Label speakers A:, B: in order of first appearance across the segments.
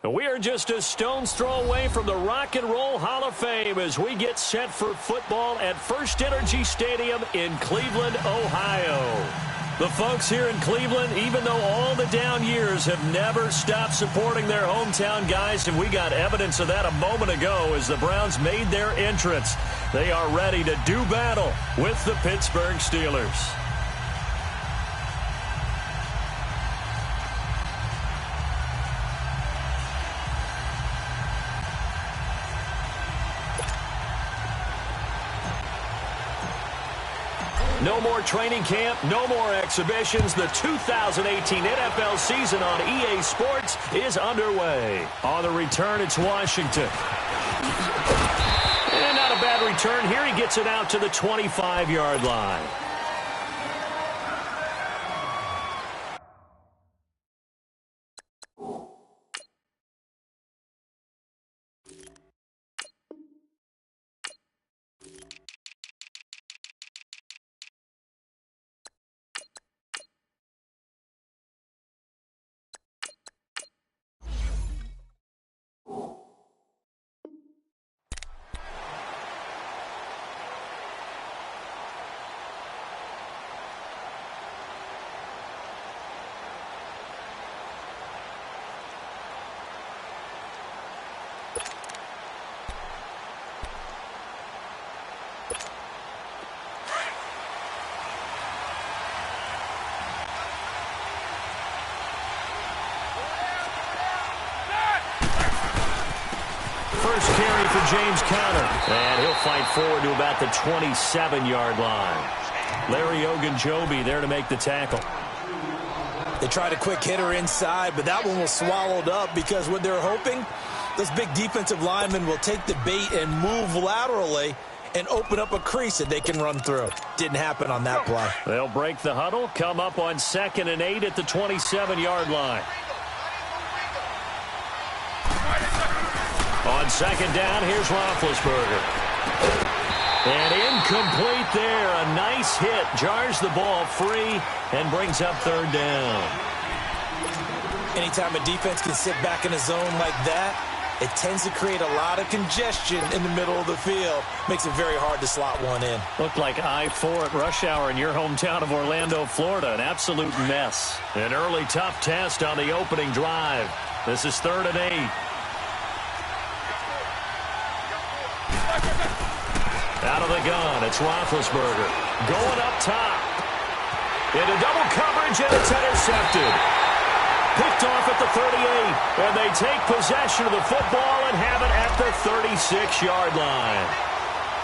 A: We are just a stone's throw away from the Rock and Roll Hall of Fame as we get set for football at First Energy Stadium in Cleveland, Ohio. The folks here in Cleveland, even though all the down years, have never stopped supporting their hometown guys, and we got evidence of that a moment ago as the Browns made their entrance. They are ready to do battle with the Pittsburgh Steelers. No more training camp, no more exhibitions. The 2018 NFL season on EA Sports is underway. On the return, it's Washington. And not a bad return here. He gets it out to the 25-yard line. First carry for James Conner. And he'll fight forward to about the 27-yard line. Larry Ogunjobi there to make the tackle.
B: They tried a quick hitter inside, but that one was swallowed up because what they're hoping, those big defensive linemen will take the bait and move laterally and open up a crease that they can run through. Didn't happen on that play.
A: They'll break the huddle, come up on 2nd and 8 at the 27-yard line. On 2nd down, here's Roethlisberger. And incomplete there. A nice hit. Jars the ball free and brings up 3rd down.
B: Anytime a defense can sit back in a zone like that, it tends to create a lot of congestion in the middle of the field. Makes it very hard to slot one in.
A: Looked like I-4 at rush hour in your hometown of Orlando, Florida. An absolute mess. An early tough test on the opening drive. This is 3rd and 8. Out of the gun, it's Roethlisberger. Going up top. Into double coverage, and it's intercepted. Picked off at the 38, and they take possession of the football and have it at the 36-yard line.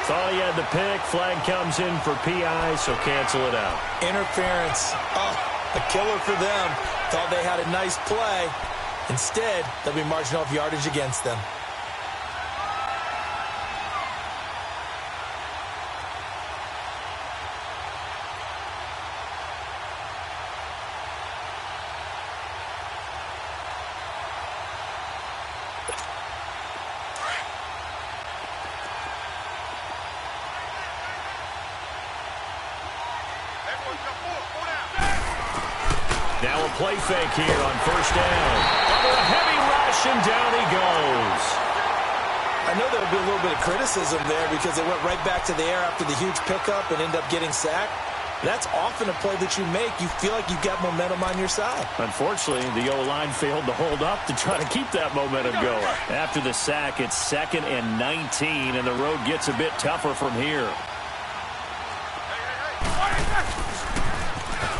A: Thought he had the pick. Flag comes in for PI, so cancel it out.
B: Interference. Oh, a killer for them. Thought they had a nice play. Instead, they'll be marching off yardage against them.
A: Now a play fake here on 1st down. Under a heavy rush, and down he goes.
B: I know there'll be a little bit of criticism there because they went right back to the air after the huge pickup and end up getting sacked. That's often a play that you make. You feel like you've got momentum on your side.
A: Unfortunately, the O-line failed to hold up to try to keep that momentum going. After the sack, it's 2nd and 19, and the road gets a bit tougher from here.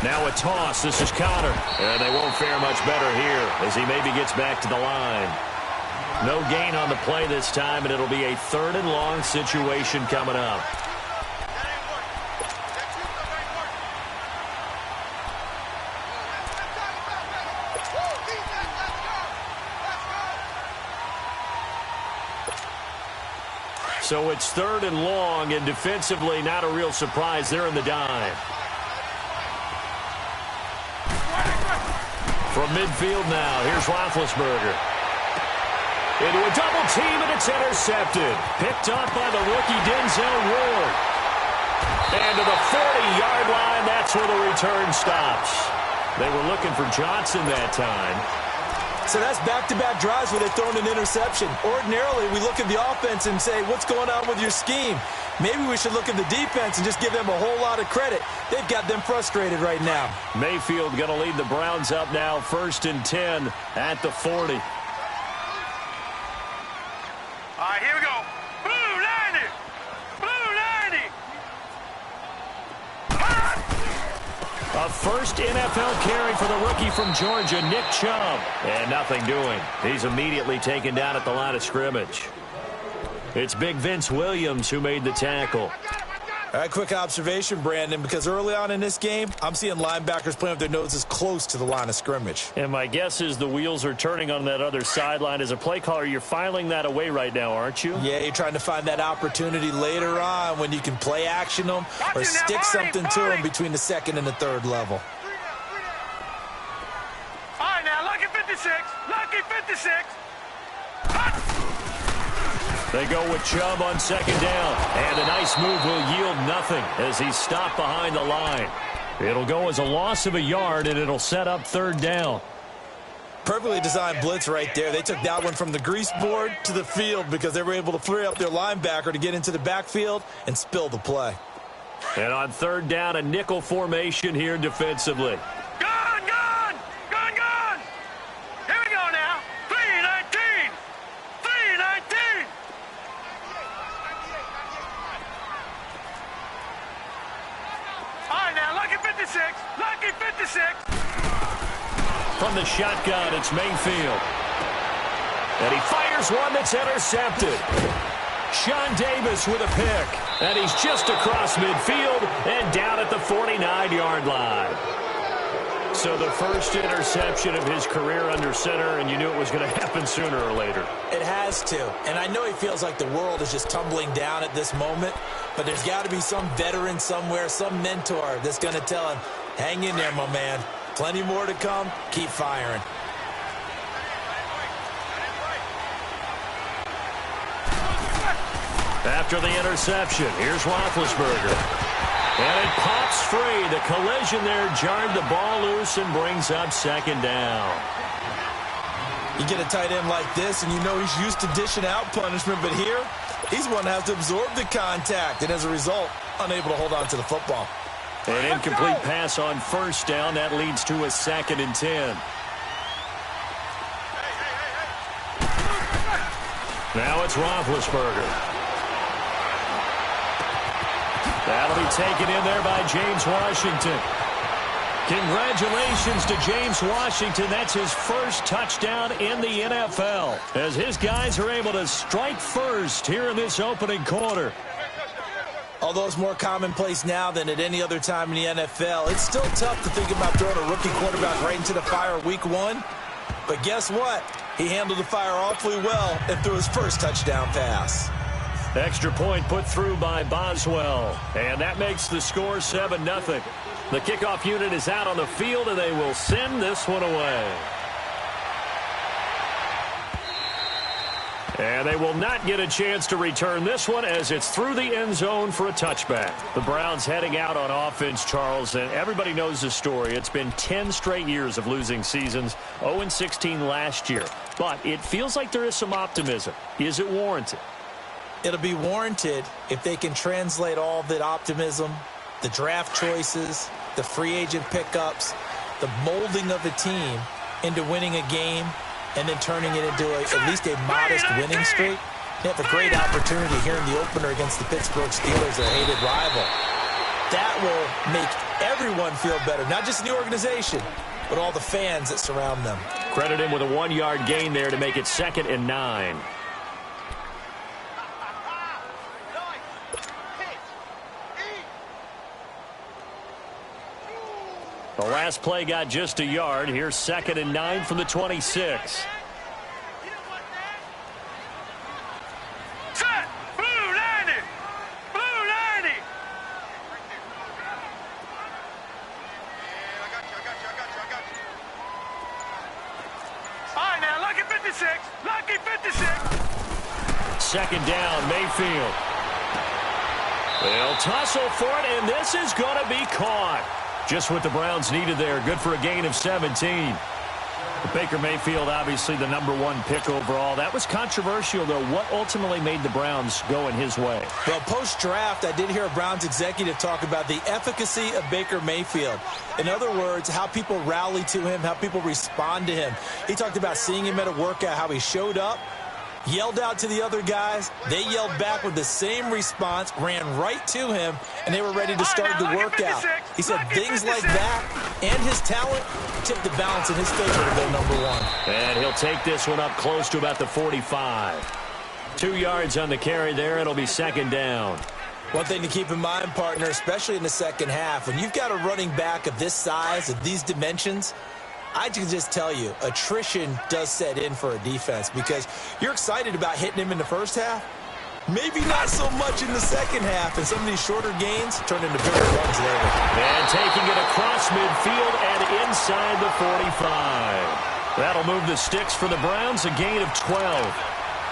A: Now a toss. This is Conner. And they won't fare much better here as he maybe gets back to the line. No gain on the play this time, and it'll be a 3rd and long situation coming up. So it's 3rd and long, and defensively not a real surprise. They're in the dime. From midfield now, here's Roethlisberger. Into a double team, and it's intercepted. Picked up by the rookie Denzel Ward. And to the 40-yard line, that's where the return stops. They were looking for Johnson that time.
B: So that's back-to-back drives where they've thrown an interception. Ordinarily, we look at the offense and say, what's going on with your scheme? Maybe we should look at the defense and just give them a whole lot of credit. They've got them frustrated right now.
A: Mayfield going to lead the Browns up now, 1st and 10 at the 40.
C: All right, here we go. Blue 90. Blue 90.
A: A first NFL carry for the rookie from Georgia, Nick Chubb. And nothing doing. He's immediately taken down at the line of scrimmage. It's Big Vince Williams who made the tackle.
B: All right, quick observation, Brandon, because early on in this game, I'm seeing linebackers playing with their noses close to the line of scrimmage.
A: And my guess is the wheels are turning on that other sideline. As a play caller, you're filing that away right now, aren't you?
B: Yeah, you're trying to find that opportunity later on when you can play action them or stick something to them between the second and the third level.
C: All right, now, lucky 56. Lucky 56.
A: They go with Chubb on 2nd down. And a nice move will yield nothing as he's stopped behind the line. It'll go as a loss of a yard, and it'll set up 3rd down.
B: Perfectly designed blitz right there. They took that one from the grease board to the field because they were able to free up their linebacker to get into the backfield and spill the play.
A: And on 3rd down, a nickel formation here defensively.
C: Gone, gone, gone, gone. Here we go now. 3-19. 3-19. All right, now, lucky 56. Lucky 56.
A: From the shotgun, it's Mayfield. And he fires one that's intercepted. Sean Davis with a pick. And he's just across midfield and down at the 49-yard line. So the first interception of his career under center, and you knew it was going to happen sooner or later.
B: It has to. And I know he feels like the world is just tumbling down at this moment, but there's got to be some veteran somewhere, some mentor that's going to tell him, hang in there, my man. Plenty more to come. Keep firing.
A: After the interception, here's Roethlisberger. And it pops free. The collision there jarred the ball loose and brings up 2nd down.
B: You get a tight end like this, and you know he's used to dishing out punishment, but here, he's one that has to absorb the contact, and as a result, unable to hold on to the football.
A: An incomplete pass on 1st down. That leads to a 2nd and 10. Now it's Roethlisberger. That'll be taken in there by James Washington. Congratulations to James Washington. That's his first touchdown in the NFL, as his guys are able to strike first here in this opening quarter.
B: Although it's more commonplace now than at any other time in the NFL, it's still tough to think about throwing a rookie quarterback right into the fire week 1. But guess what? He handled the fire awfully well and threw his first touchdown pass.
A: Extra point put through by Boswell. And that makes the score 7-0. The kickoff unit is out on the field, and they will send this one away. And they will not get a chance to return this one as it's through the end zone for a touchback. The Browns heading out on offense, Charles, and everybody knows the story. It's been 10 straight years of losing seasons, 0-16 last year. But it feels like there is some optimism. Is it warranted?
B: It'll be warranted if they can translate all that optimism, the draft choices, the free agent pickups, the molding of a team into winning a game and then turning it into at least a modest winning streak. They have a great opportunity here in the opener against the Pittsburgh Steelers, their hated rival. That will make everyone feel better, not just the organization, but all the fans that surround them.
A: Credit him with a 1-yard gain there to make it 2nd and 9. The last play got just a yard. Here's 2nd and 9 from the 26.
C: Set. Blue 90. Blue 90. All right, now, lucky 56. Lucky 56.
A: 2nd down, Mayfield. They'll tussle for it, and this is going to be caught. Just what the Browns needed there. Good for a gain of 17. Baker Mayfield, obviously the #1 pick overall. That was controversial, though. What ultimately made the Browns go in his way?
B: Well, post-draft, I did hear a Browns executive talk about the efficacy of Baker Mayfield. In other words, how people rally to him, how people respond to him. He talked about seeing him at a workout, how he showed up, yelled out to the other guys. They yelled back with the same response, ran right to him, and they were ready to start the workout. He said things like that and his talent tipped the balance in his favor to go #1.
A: And he'll take this one up close to about the 45. 2 yards on the carry there. It'll be second down.
B: One thing to keep in mind, partner, especially in the second half, when you've got a running back of this size, of these dimensions, I can just tell you, attrition does set in for a defense because you're excited about hitting him in the first half. Maybe not so much in the second half, and some of these shorter gains turn into bigger runs later.
A: And taking it across midfield and inside the 45. That'll move the sticks for the Browns, a gain of 12.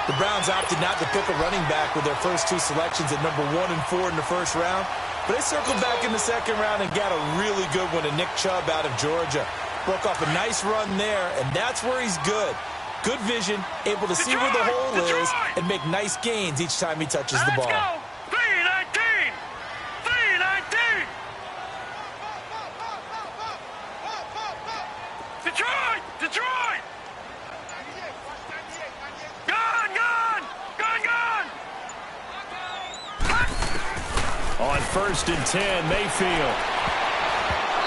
B: The Browns opted not to pick a running back with their first 2 selections at #1 and 4 in the first round, but they circled back in the second round and got a really good one in Nick Chubb out of Georgia. Broke off a nice run there, and that's where he's good. Good vision, able to see where the hole is and make nice gains each time he touches the ball.
C: Let's go. 319. 319. Detroit. Detroit. Gone. Gone. Gone. Gone.
A: On 1st and 10, Mayfield.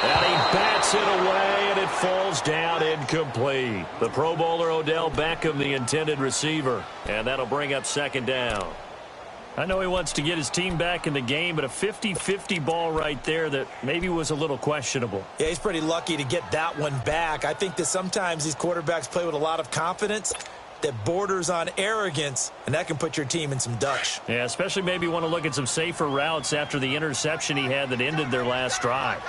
A: And he bats it away, and it falls down incomplete. The Pro Bowler Odell Beckham, the intended receiver. And that'll bring up second down. I know he wants to get his team back in the game, but a 50-50 ball right there that maybe was a little questionable.
B: Yeah, he's pretty lucky to get that one back. I think that sometimes these quarterbacks play with a lot of confidence that borders on arrogance, and that can put your team in some Dutch.
A: Yeah, especially maybe want to look at some safer routes after the interception he had that ended their last drive.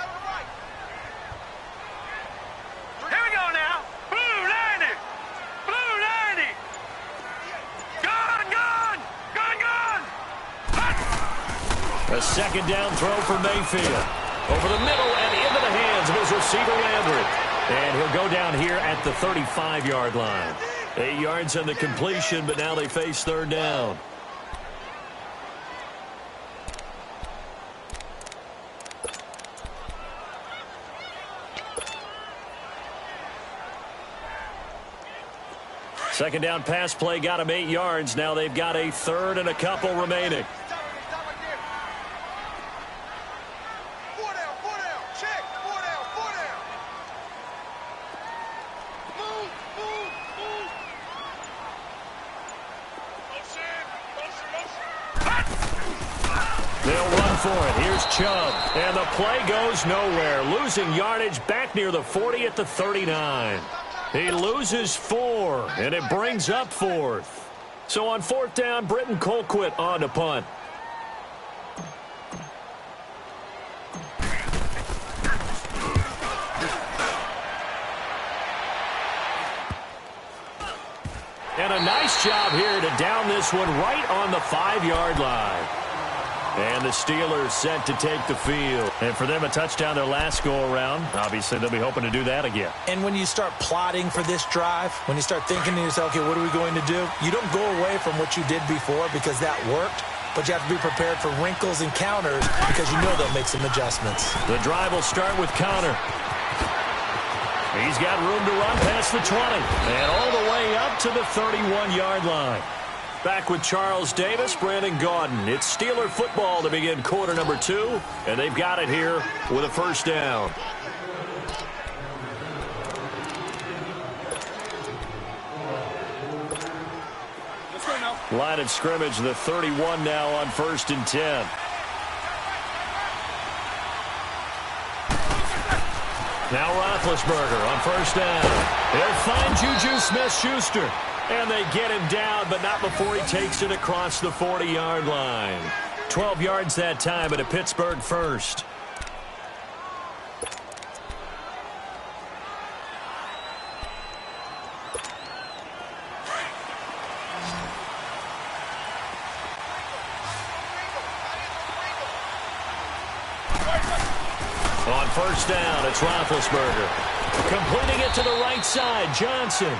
A: A second down throw for Mayfield. Over the middle and into the hands of his receiver Landry. And he'll go down here at the 35-yard line. 8 yards on the completion, but now they face third down. Second down pass play got him 8 yards. Now they've got a third and a couple remaining. For it. Here's Chubb, and the play goes nowhere. Losing yardage back near the 40 at the 39. He loses 4, and it brings up 4th. So on 4th down, Britton Colquitt on to punt. And a nice job here to down this one right on the 5-yard line. And the Steelers set to take the field. And for them, a touchdown their last go-around. Obviously, they'll be hoping to do that again.
B: And when you start plotting for this drive, when you start thinking to yourself, okay, what are we going to do? You don't go away from what you did before because that worked. But you have to be prepared for wrinkles and counters because you know they'll make some adjustments.
A: The drive will start with Connor. He's got room to run past the 20. And all the way up to the 31-yard line. Back with Charles Davis, Brandon Gaudin. It's Steeler football to begin quarter number 2, and they've got it here with a first down. Line of scrimmage, the 31 now on 1st and 10. Now Roethlisberger on first down. They'll find Juju Smith-Schuster. And they get him down, but not before he takes it across the 40-yard line. 12 yards that time, but a Pittsburgh first. On first down, it's Roethlisberger. Completing it to the right side, Johnson.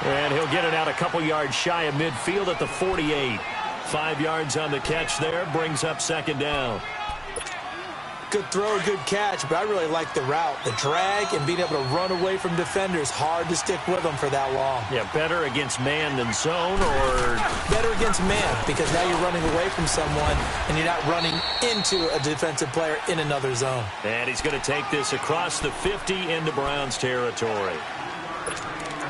A: And he'll get it out a couple yards shy of midfield at the 48. 5 yards on the catch there, brings up second down.
B: Good throw, good catch, but I really like the route. The drag and being able to run away from defenders, hard to stick with them for that long.
A: Yeah, better against man than zone, or?
B: Better against man, because now you're running away from someone and you're not running into a defensive player in another zone.
A: And he's going to take this across the 50 into Browns territory.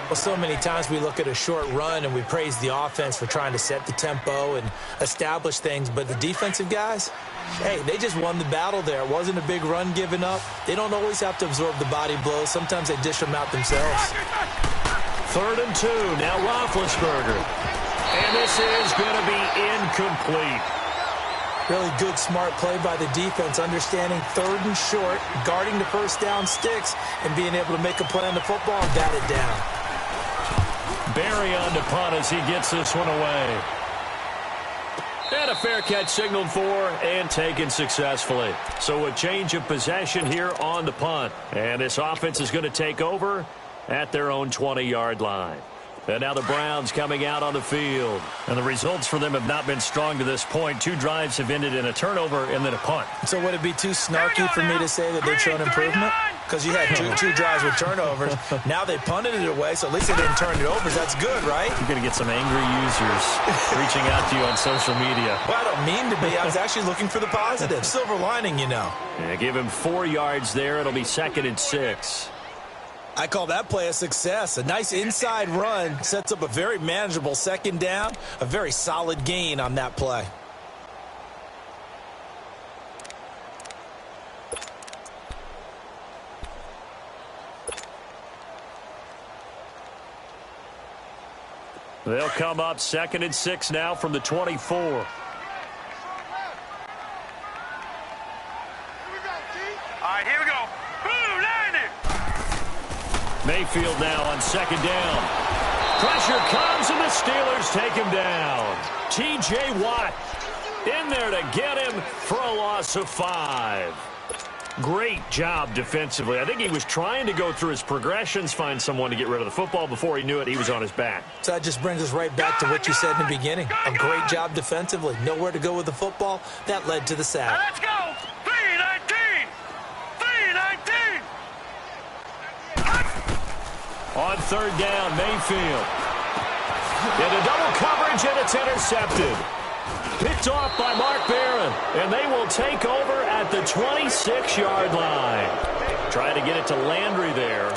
B: Well, so many times we look at a short run and we praise the offense for trying to set the tempo and establish things, but the defensive guys, hey, they just won the battle there. It wasn't a big run given up. They don't always have to absorb the body blows. Sometimes they dish them out themselves.
A: 3rd and 2, now Roethlisberger. And this is going to be incomplete.
B: Really good, smart play by the defense, understanding 3rd and short, guarding the first down sticks, and being able to make a play on the football and bat it down.
A: Barry on to punt as he gets this one away. And a fair catch signaled for and taken successfully. So a change of possession here on the punt. And this offense is going to take over at their own 20-yard line. And now the Browns coming out on the field. And the results for them have not been strong to this point. 2 drives have ended in a turnover and then a punt.
B: So would it be too snarky for me to say that they've shown improvement? Because you had two drives with turnovers. Now they punted it away, so at least they didn't turn it over. That's good, right?
A: You're going to get some angry users reaching out to you on social media.
B: Well, I don't mean to be. I was actually looking for the positive. Silver lining, you know.
A: Yeah, give him 4 yards there. It'll be 2nd and 6.
B: I call that play a success. A nice inside run sets up a very manageable second down. A very solid gain on that play.
A: They'll come up 2nd and 6 now from the 24.
C: All right, here we go. Boom, landed.
A: Mayfield now on 2nd down. Pressure comes and the Steelers take him down. T.J. Watt in there to get him for a loss of 5. Great job defensively. I think he was trying to go through his progressions, find someone to get rid of the football. Before he knew it, he was on his back.
B: So that just brings us right back to what you said in the beginning. A great job defensively. Nowhere to go with the football. That led to the sack.
C: Let's go. 3-19. 3-19.
A: On 3rd down, Mayfield. Into double coverage, and it's intercepted. Picked off by Mark Barron, and they will take over at the 26-yard line. Trying to get it to Landry there.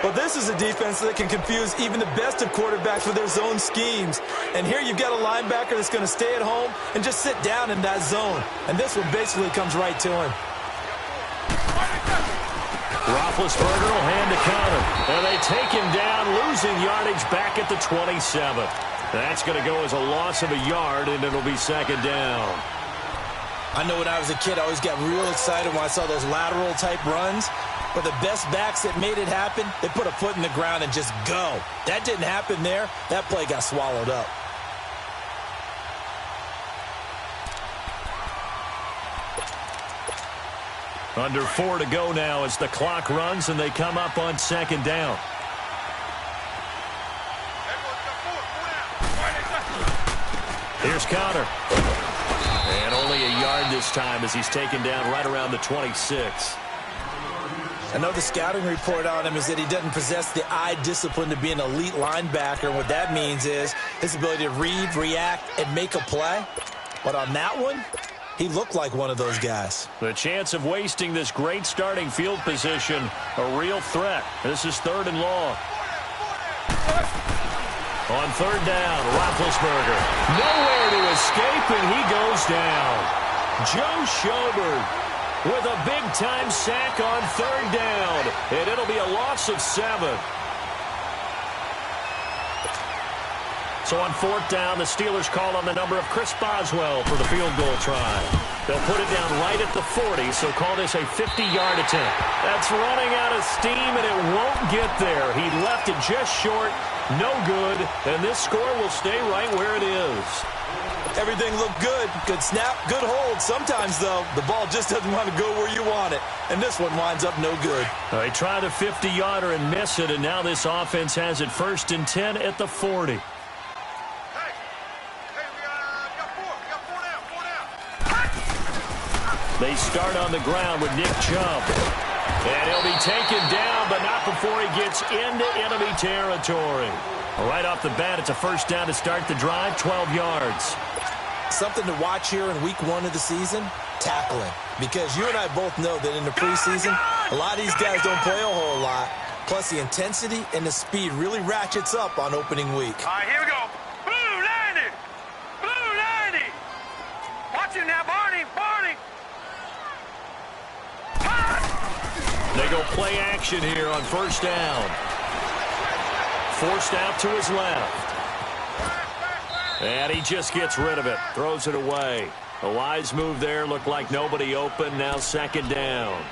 B: Well, this is a defense that can confuse even the best of quarterbacks with their zone schemes. And here you've got a linebacker that's going to stay at home and just sit down in that zone. And this one basically comes right to him.
A: Roethlisberger will hand to Connor. And they take him down, losing yardage back at the 27. That's going to go as a loss of a yard, and it'll be 2nd down.
B: I know when I was a kid, I always got real excited when I saw those lateral-type runs. But the best backs that made it happen, they put a foot in the ground and just go. That didn't happen there. That play got swallowed up.
A: Under 4 to go now as the clock runs, and they come up on 2nd down. Here's Connor. And only a yard this time as he's taken down right around the 26.
B: I know the scouting report on him is that he doesn't possess the eye discipline to be an elite linebacker. And what that means is his ability to read, react, and make a play. But on that one, he looked like one of those guys.
A: The chance of wasting this great starting field position, a real threat. This is 3rd and long. On 3rd down, Roethlisberger. Nowhere to escape, and he goes down. Joe Schobert with a big-time sack on 3rd down, and it'll be a loss of 7. So on 4th down, the Steelers call on the number of Chris Boswell for the field goal try. They'll put it down right at the 40, so call this a 50-yard attempt. That's running out of steam, and it won't get there. He left it just short, No good, and this score will stay right where it is.
B: Everything looked good. Good snap, good hold. Sometimes, though, the ball just doesn't want to go where you want it. And this one winds up no good.
A: They try the 50-yarder and miss it, and now this offense has it 1st and 10 at the 40. They start on the ground with Nick Chubb. And he'll be taken down, but not before he gets into enemy territory. Right off the bat, it's a 1st down to start the drive, 12 yards.
B: Something to watch here in week 1 of the season, tackling. Because you and I both know that in the preseason, a lot of these guys don't play a whole lot. Plus, the intensity and the speed really ratchets up on opening week.
C: All right, here we go. Blue 90. Blue 90. Watch him now, Barney. Barney.
A: They go play action here on 1st down. Forced out to his left. And he just gets rid of it. Throws it away. A wise move there. Looked like nobody open. Now 2nd down.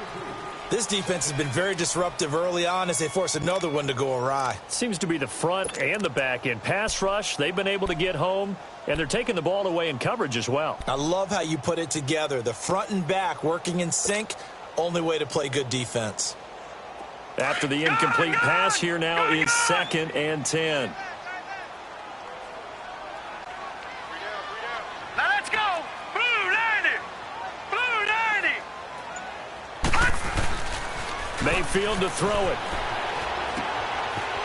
B: This defense has been very disruptive early on as they force another one to go awry.
A: Seems to be the front and the back end. Pass rush, they've been able to get home, and they're taking the ball away in coverage as well.
B: I love how you put it together. The front and back working in sync. Only way to play good defense.
A: After the incomplete pass, here now is 2nd and 10.
C: Now let's go. Blue 90. Blue 90.
A: Mayfield to throw it.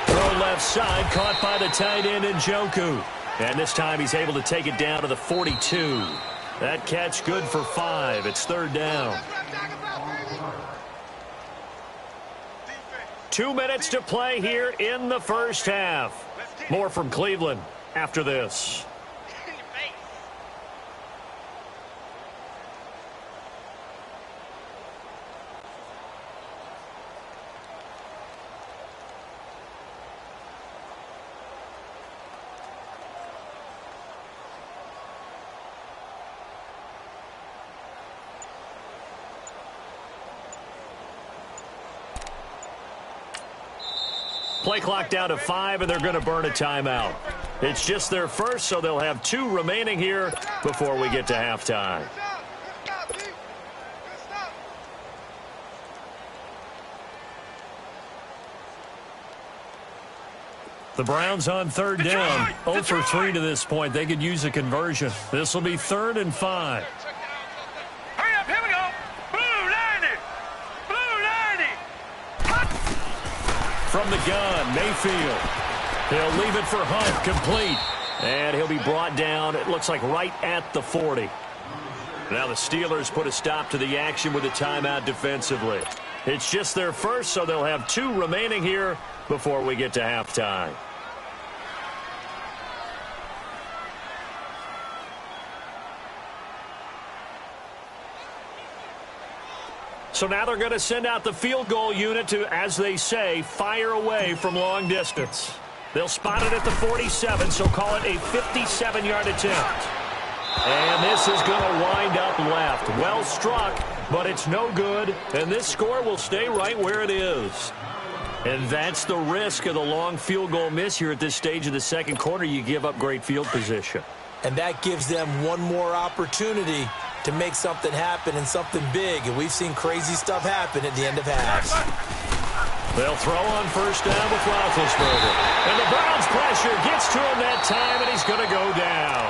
A: Throw left side, caught by the tight end Njoku. And this time he's able to take it down to the 42. That catch good for 5. It's 3rd down. 2 minutes to play here in the 1st half. More from Cleveland after this. Play clock down to 5, and they're going to burn a timeout. It's just their first, so they'll have 2 remaining here before we get to halftime. The Browns on 3rd down. 0 for 3 to this point. They could use a conversion. This will be 3rd and 5.
C: Hurry up, here we go. Blue 90. Blue 90.
A: From the gun, Mayfield. He'll leave it for Hunt, complete. And he'll be brought down, it looks like right at the 40. Now the Steelers put a stop to the action with a timeout defensively. It's just their first, so they'll have 2 remaining here before we get to halftime. So now they're going to send out the field goal unit to, as they say, fire away from long distance. They'll spot it at the 47, so call it a 57-yard attempt. And this is going to wind up left. Well struck, but it's no good, and this score will stay right where it is. And that's the risk of the long field goal miss here at this stage of the second quarter. You give up great field position.
B: And that gives them one more opportunity to make something happen and something big. And we've seen crazy stuff happen at the end of halves.
A: They'll throw on 1st down with Roethlisberger. And the Browns pressure gets to him that time, and he's going to go down.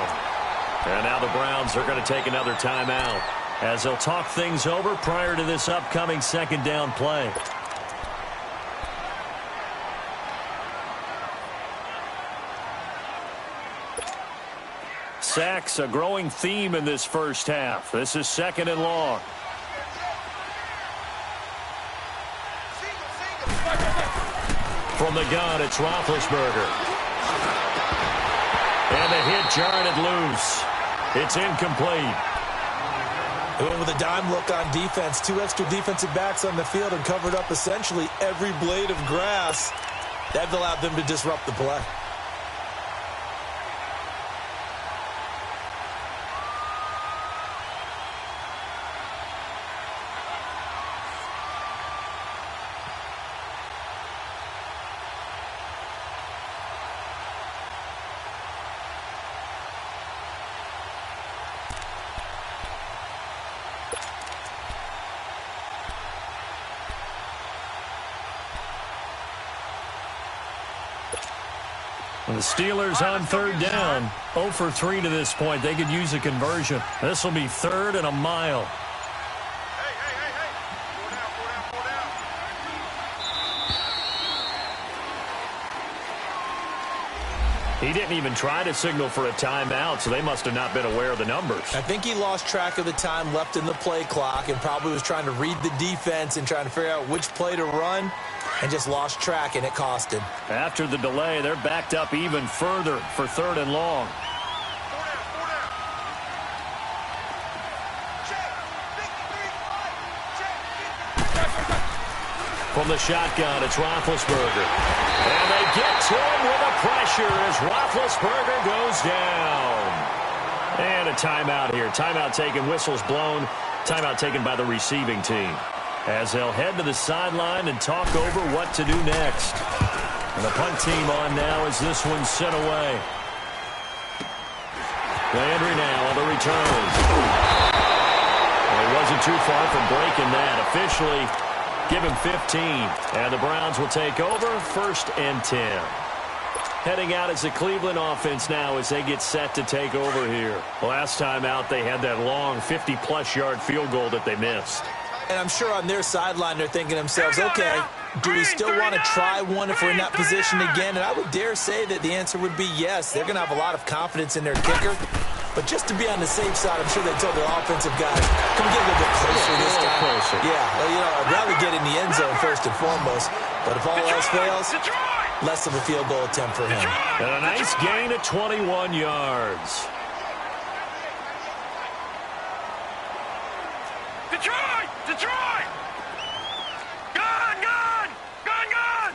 A: And now the Browns are going to take another timeout as they'll talk things over prior to this upcoming 2nd down play. Sacks, a growing theme in this first half. This is 2nd and long. From the gun, it's Roethlisberger. And the hit jarred it loose. It's incomplete.
B: They went with a dime look on defense. 2 extra defensive backs on the field and covered up essentially every blade of grass. That allowed them to disrupt the play.
A: And the Steelers on third down. 0 for 3 to this point. They could use a conversion. This will be 3rd and a mile. He didn't even try to signal for a timeout, so they must have not been aware of the numbers.
B: I think he lost track of the time left in the play clock and probably was trying to read the defense and trying to figure out which play to run and just lost track, and it cost him.
A: After the delay, they're backed up even further for 3rd and long. From the shotgun, it's Roethlisberger. And they get to him with a pressure as Roethlisberger goes down. And a timeout here. Timeout taken, whistles blown. Timeout taken by the receiving team, as they'll head to the sideline and talk over what to do next. And the punt team on now as this one's sent away. Landry now on the return. Well, he wasn't too far from breaking that. Officially, give him 15. And the Browns will take over, 1st and 10. Heading out as the Cleveland offense now as they get set to take over here. Last time out, they had that long 50-plus yard field goal that they missed.
B: And I'm sure on their sideline they're thinking to themselves, okay, do we still want to try one if we're in that position again? And I would dare say that the answer would be yes. They're going to have a lot of confidence in their kicker. But just to be on the safe side, I'm sure they told their offensive guys, come get a little bit closer this time.
A: Closer.
B: Yeah, well, you know, I'd rather get in the end zone first and foremost. But if all else fails, less of a field goal attempt for him.
A: And a nice gain of 21 yards.
C: Detroit! Detroit! Gun! Gun! Gun! Gun!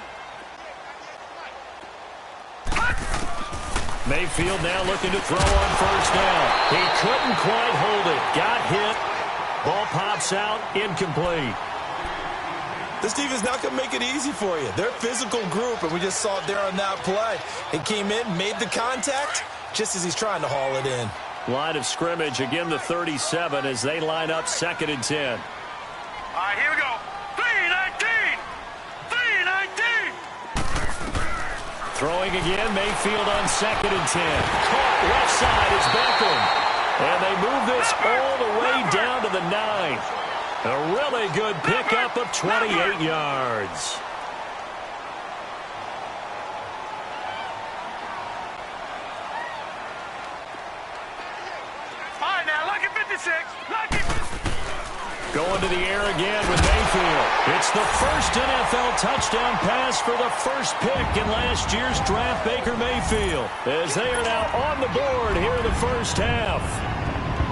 A: Mayfield now looking to throw on 1st down. He couldn't quite hold it. Got hit. Ball pops out. Incomplete.
B: This defense not going to make it easy for you. They're a physical group, and we just saw it there on that play. He came in, made the contact, just as he's trying to haul it in.
A: Line of scrimmage, again the 37 as they line up 2nd and 10.
C: All right, here we go. 3-19! 3-19!
A: Throwing again, Mayfield on 2nd and 10. Caught left side is Beckham. And they move this all the way down to the 9. A really good pickup of 28 yards.
C: All right, now, lucky 56. Lucky 56.
A: Going to the air again with Mayfield. It's the first NFL touchdown pass for the first pick in last year's draft, Baker Mayfield, as they are now on the board here in the first half.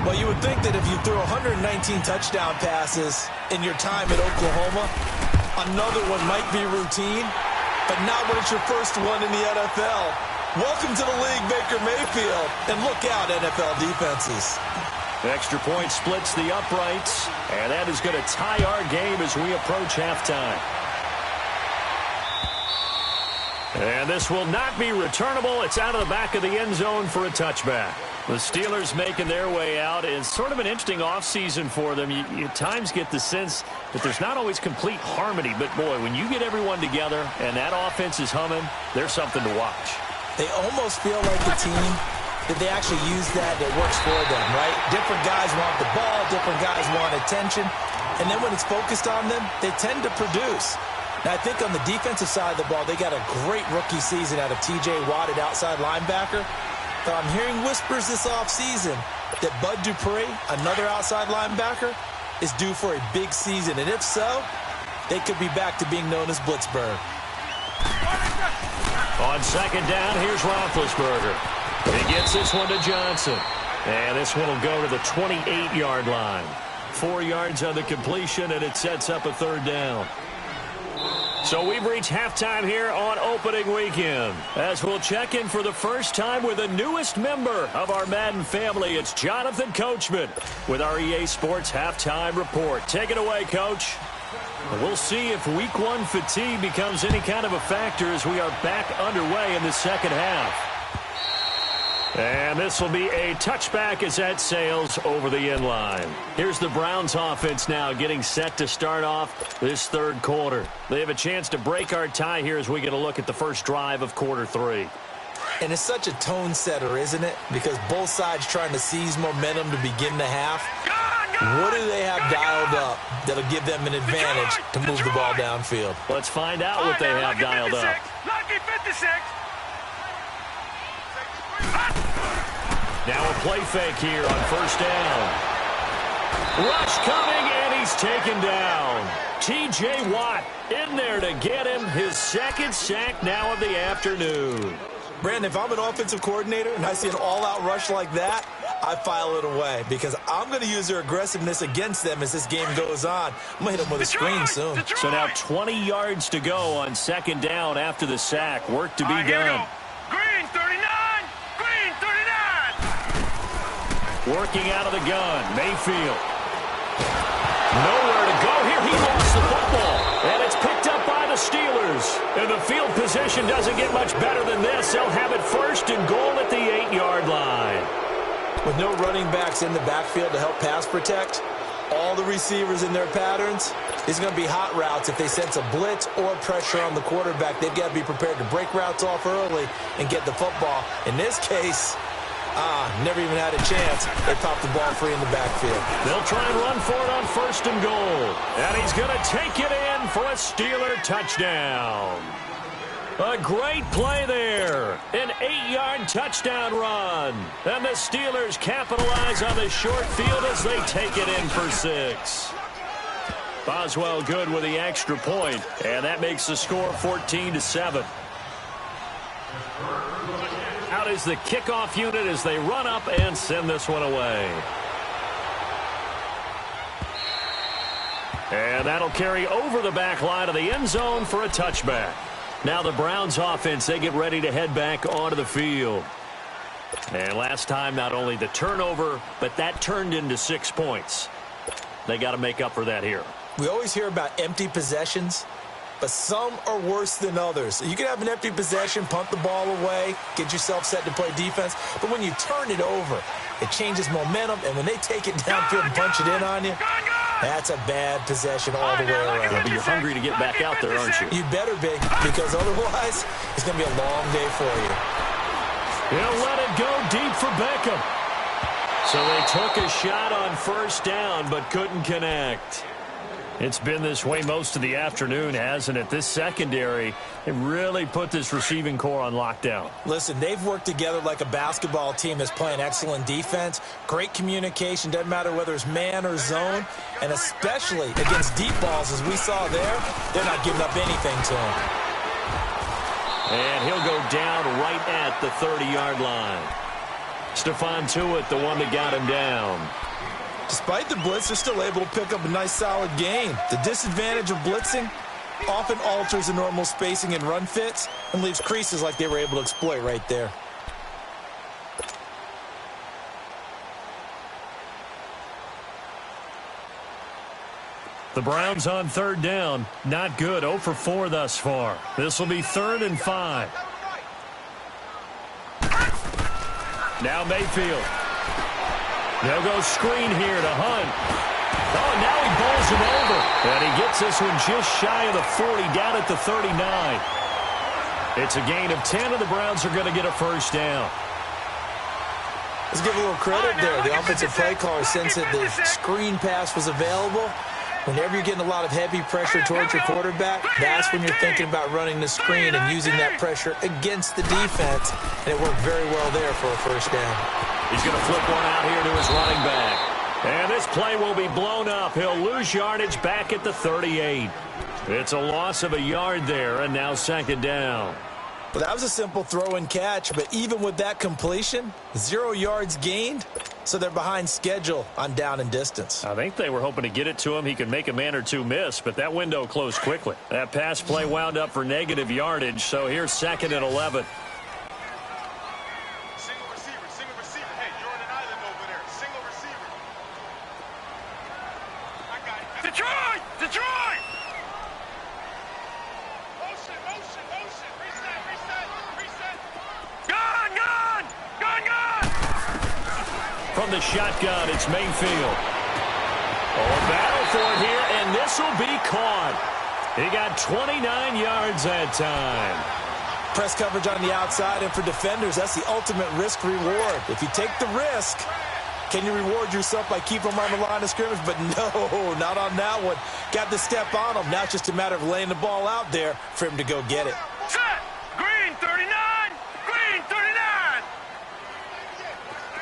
B: Well, you would think that if you threw 119 touchdown passes in your time at Oklahoma, another one might be routine, but not when it's your first one in the NFL. Welcome to the league, Baker Mayfield, and look out, NFL defenses.
A: Extra point splits the uprights, and that is going to tie our game as we approach halftime. And this will not be returnable. It's out of the back of the end zone for a touchback. The Steelers making their way out. It's sort of an interesting offseason for them. You at times get the sense that there's not always complete harmony, but boy, when you get everyone together and that offense is humming, there's something to watch.
B: They almost feel like a team that they actually use that works for them, right? Different guys want the ball, different guys want attention, and then when it's focused on them, they tend to produce. Now, I think on the defensive side of the ball, they got a great rookie season out of T.J. Watt at outside linebacker. But I'm hearing whispers this offseason that Bud Dupree, another outside linebacker, is due for a big season. And if so, they could be back to being known as Blitzburg.
A: On 2nd down, here's Roethlisberger. He gets this one to Johnson. And this one will go to the 28-yard line. 4 yards on the completion, and it sets up a 3rd down. So we've reached halftime here on opening weekend, as we'll check in for the first time with the newest member of our Madden family. It's Jonathan Coachman with our EA Sports Halftime Report. Take it away, Coach. We'll see if Week 1 fatigue becomes any kind of a factor as we are back underway in the second half. And this will be a touchback as that sails over the end line. Here's the Browns offense now getting set to start off this 3rd quarter. They have a chance to break our tie here as we get a look at the first drive of quarter 3.
B: And it's such a tone setter, isn't it? Because both sides trying to seize momentum to begin the half. What do they have dialed up that'll give them an advantage to move the ball downfield?
A: Let's find out what they have dialed up.
C: Lucky 56.
A: Now a play fake here on first down. Rush coming, and he's taken down. T.J. Watt in there to get him his second sack now of the afternoon.
B: Brandon, if I'm an offensive coordinator and I see an all-out rush like that, I file it away because I'm going to use their aggressiveness against them as this game goes on. I'm going to hit them with a screen soon.
A: So now 20 yards to go on second down after the sack. Work to be done.
C: Green 39. Green 39.
A: Working out of the gun, Mayfield. Nowhere to go here. He lost the football. And it's picked up by the Steelers. And the field position doesn't get much better than this. They'll have it first and goal at the 8-yard line.
B: With no running backs in the backfield to help pass protect, all the receivers in their patterns, it's going to be hot routes if they sense a blitz or pressure on the quarterback. They've got to be prepared to break routes off early and get the football. In this case, never even had a chance. They popped the ball free in the backfield.
A: They'll try and run for it on first and goal. And he's going to take it in for a Steeler touchdown. A great play there. An 8-yard touchdown run. And the Steelers capitalize on the short field as they take it in for 6. Boswell good with the extra point, and that makes the score 14-7. Out is the kickoff unit as they run up and send this one away. And that'll carry over the back line of the end zone for a touchback. Now the Browns offense, they get ready to head back onto the field. And last time, not only the turnover, but that turned into 6 points. They got to make up for that here.
B: We always hear about empty possessions, but some are worse than others. You can have an empty possession, punt the ball away, get yourself set to play defense, but when you turn it over, it changes momentum, and when they take it downfield and punch it in on you, that's a bad possession all the way around.
A: Yeah, but you're hungry to get back out there, aren't you?
B: You better be, because otherwise, it's going to be a long day for you.
A: He'll let it go deep for Beckham. So they took a shot on first down, but couldn't connect. It's been this way most of the afternoon, hasn't it? This secondary, it really put this receiving core on lockdown.
B: Listen, they've worked together like a basketball team that's playing excellent defense. Great communication, doesn't matter whether it's man or zone. And especially against deep balls, as we saw there, they're not giving up anything to them.
A: And he'll go down right at the 30-yard line. Stephon Tuitt, the one that got him down.
B: Despite the blitz, they're still able to pick up a nice, solid gain. The disadvantage of blitzing often alters the normal spacing and run fits and leaves creases like they were able to exploit right there.
A: The Browns on third down. Not good. 0 for 4 thus far. This will be 3rd and 5. Now Mayfield. They'll go screen here to Hunt. Oh, now he bowls him over. And he gets this one just shy of the 40, down at the 39. It's a gain of 10, and the Browns are going to get a first down.
B: Let's give a little credit there. The offensive play caller sensed that the screen pass was available. Whenever you're getting a lot of heavy pressure towards your quarterback, that's when you're thinking about running the screen and using that pressure against the defense. And it worked very well there for a first down.
A: He's going to flip one out here to his running back. And this play will be blown up. He'll lose yardage back at the 38. It's a loss of a yard there, and now 2nd down.
B: Well, that was a simple throw and catch, but even with that completion, 0 yards gained, so they're behind schedule on down and distance.
A: I think they were hoping to get it to him. He could make a man or two miss, but that window closed quickly. That pass play wound up for negative yardage, so here's 2nd and 11.
C: Single receiver. Hey, you're on an island over there. Single receiver. I got it. Detroit! Detroit! Motion. Reset. Gun!
A: From the shotgun, it's Mayfield. Oh, a battle for it here, and this will be caught. He got 29 yards that time.
B: Press coverage on the outside, and for defenders, that's the ultimate risk-reward. If you take the risk, can you reward yourself by keeping them on the line of scrimmage? But no, not on that one. Got to step on them. Now it's just a matter of laying the ball out there for him to go get it.
C: Set. Green 39. Green 39.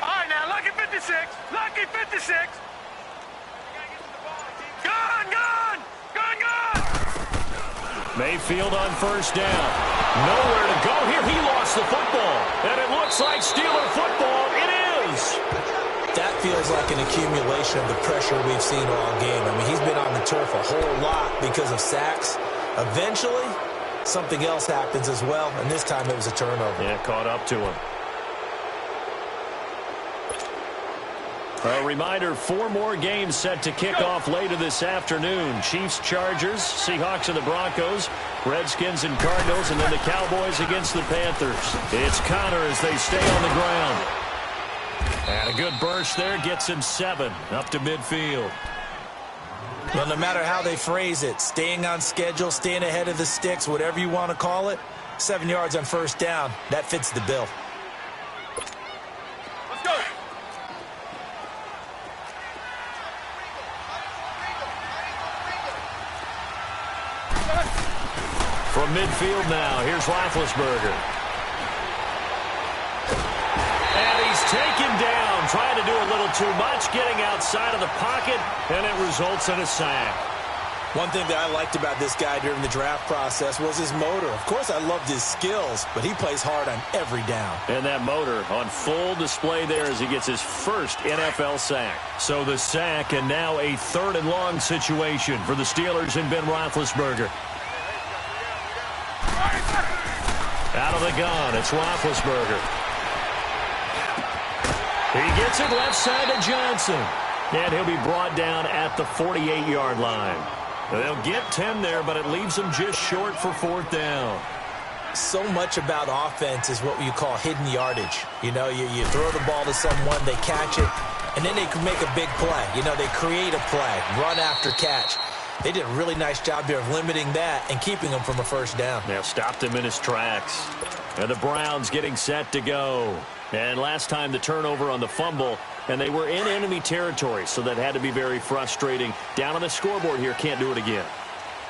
C: All right, now, lucky 56. Lucky 56. Gun, gun. Gun, gun.
A: Mayfield on first down. Nowhere to go here. He lost the football. And it looks like Steeler football. It is.
B: That feels like an accumulation of the pressure we've seen all game. I mean, he's been on the turf a whole lot because of sacks. Eventually, something else happens as well, and this time it was a turnover.
A: Yeah, caught up to him. A reminder, 4 more games set to kick off later this afternoon. Chiefs, Chargers, Seahawks and the Broncos, Redskins and Cardinals, and then the Cowboys against the Panthers. It's Connor as they stay on the ground. And a good burst there gets him 7 up to midfield.
B: Well, no matter how they phrase it, staying on schedule, staying ahead of the sticks, whatever you want to call it, 7 yards on first down, that fits the bill.
C: Let's go.
A: From midfield now, here's Roethlisberger. And he's taken down, trying to do a little too much, getting outside of the pocket, and it results in a sack.
B: One thing that I liked about this guy during the draft process was his motor. Of course, I loved his skills, but he plays hard on every down.
A: And that motor on full display there as he gets his first NFL sack. So the sack, and now a 3rd and long situation for the Steelers and Ben Roethlisberger. Out of the gun, it's Roethlisberger. He gets it left side to Johnson. And he'll be brought down at the 48-yard line. They'll get 10 there, but it leaves them just short for 4th down.
B: So much about offense is what you call hidden yardage. You know, you throw the ball to someone, they catch it, and then they can make a big play. You know, they create a play, run after catch. They did a really nice job there of limiting that and keeping him from a first down.
A: Now stopped him in his tracks. And the Browns getting set to go. And last time the turnover on the fumble, and they were in enemy territory, so that had to be very frustrating. Down on the scoreboard here, can't do it again.